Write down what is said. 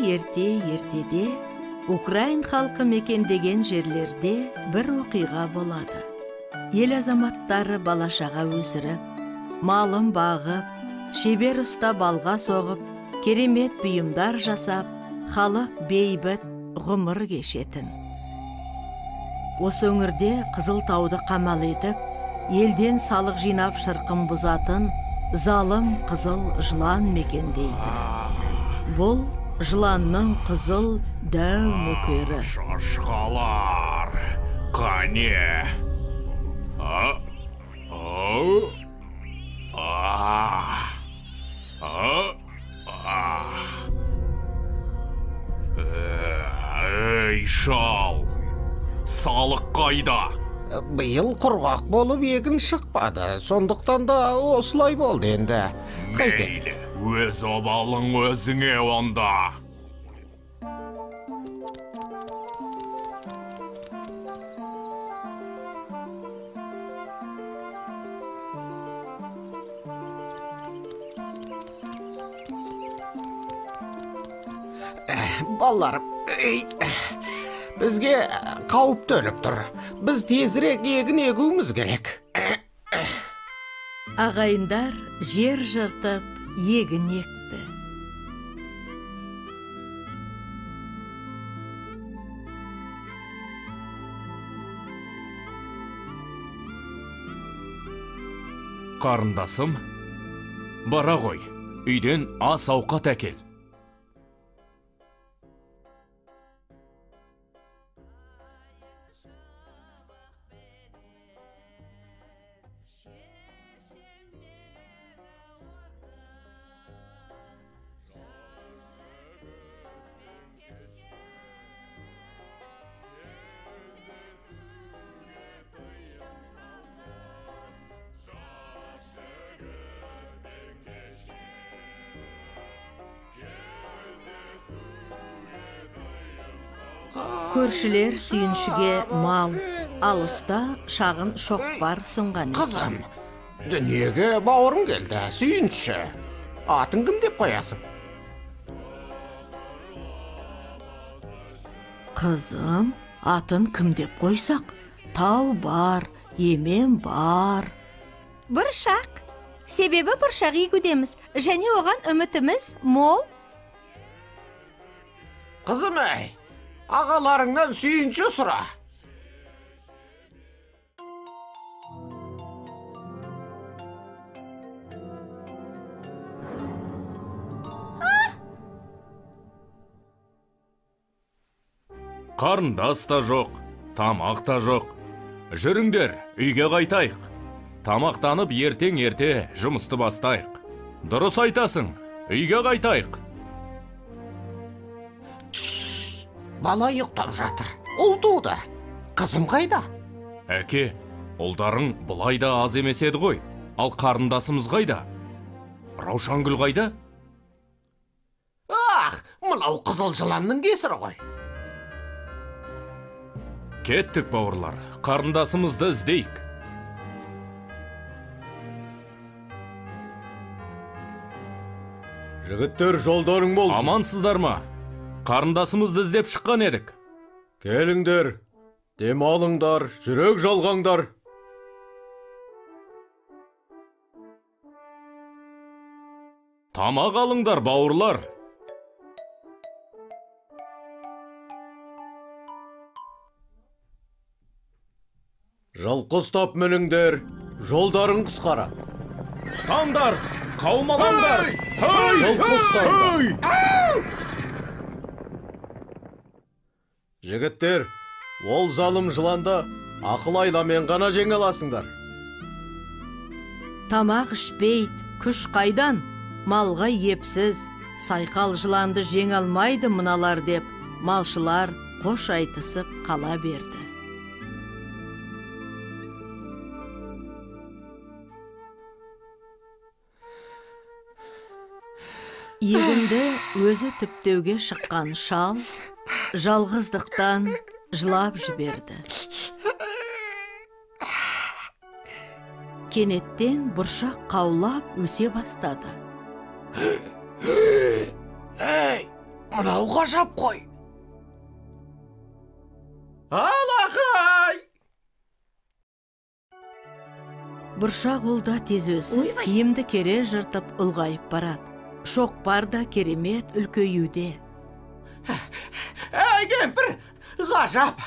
Ертеде Украин халқы мекендеген жерлерде бір оқиға болады. Ел азаматтары балашаға өсіріп, малын бағып, шебер ұста балға соғып, керемет бұйымдар жасап, халық бейбіт ғұмыр кешетін. Осы өңірде Қызылтауды қамал етіп, елден салық жинап шырқын бұзатын залым қызыл жылан мекендейді. Бұл жыланның қызыл дәу нөкері. Шашқалар, қане. Ей, шал, салық қайда? Биыл құрғақ болып егін шықпады, сондықтан да осылай болды енді. Мейлі, өз обалың өзіңе онда. Балаларым, бізге қауіп төніп тұр. Біз тезірек егін егуіміз керек. Ағайындар жер жыртып егін екті. Қарындасым, бара ғой, үйден ас ауқат әкел. Көршілер сүйіншіге мал, алыста шағын шоқпар сұнған. Қызым, дүниеге бауырың келді, сүйінші. Атын кім деп қоясың? Қызым, атын кім деп қойсақ? Тау бар, емен бар. Бұршақ. Себебі бұршақ егудеміз, және оған үмітіміз мол. Қызым әй, ағаларыңнан сүйінші сұра. Қарындас та жоқ, тамақ та жоқ. Жүріңдер, үйге қайтайық. Тамақтанып ертең-ерте жұмысты бастайық. Дұрыс айтасың, үйге қайтайық. Бала ұйықтап жатыр. Ұл туды. Қызым қайда? Әке, ұлдарың бұлай да аз емес еді ғой. Ал қарындасымыз қайда? Раушангүл қайда? Мынау қызыл жыланның кесірі ғой. Кеттік, бауырлар, қарындасымызды іздейік. Жігіттер, жолдарың болсын. Амансыздар ма? Қарындасымызды іздеп шыққан едік. Келіңдер, демалыңдар, жүрек жалғаңдар. Тамақ алыңдар, бауырлар. Жылқы ұстап мініңдер, жолдарың қысқара. Ұстандар, қаумалаңдар. Жылқы ұстандар. Жігіттер, ол залым жыланда ақыл айламен ғана жеңе аласыңдар. Тамақ ішпейді, күш қайдан? Малға епсіз, сайқал жыланды жеңе алмайды мыналар деп, малшылар қош айтысып қала берді. Егінді өзі түптеуге шыққан шал, жалғыздықтан жылап жіберді. Кенеттен бұршақ қаулап өсе бастады. Ей, мынау ғажап қой. Алақай! Бұршақ олда тез өсіп, киімді кере жыртып ұлғайып барады. Шоқпар да керемет үлкеюде. Ей, кемпір, ғажап!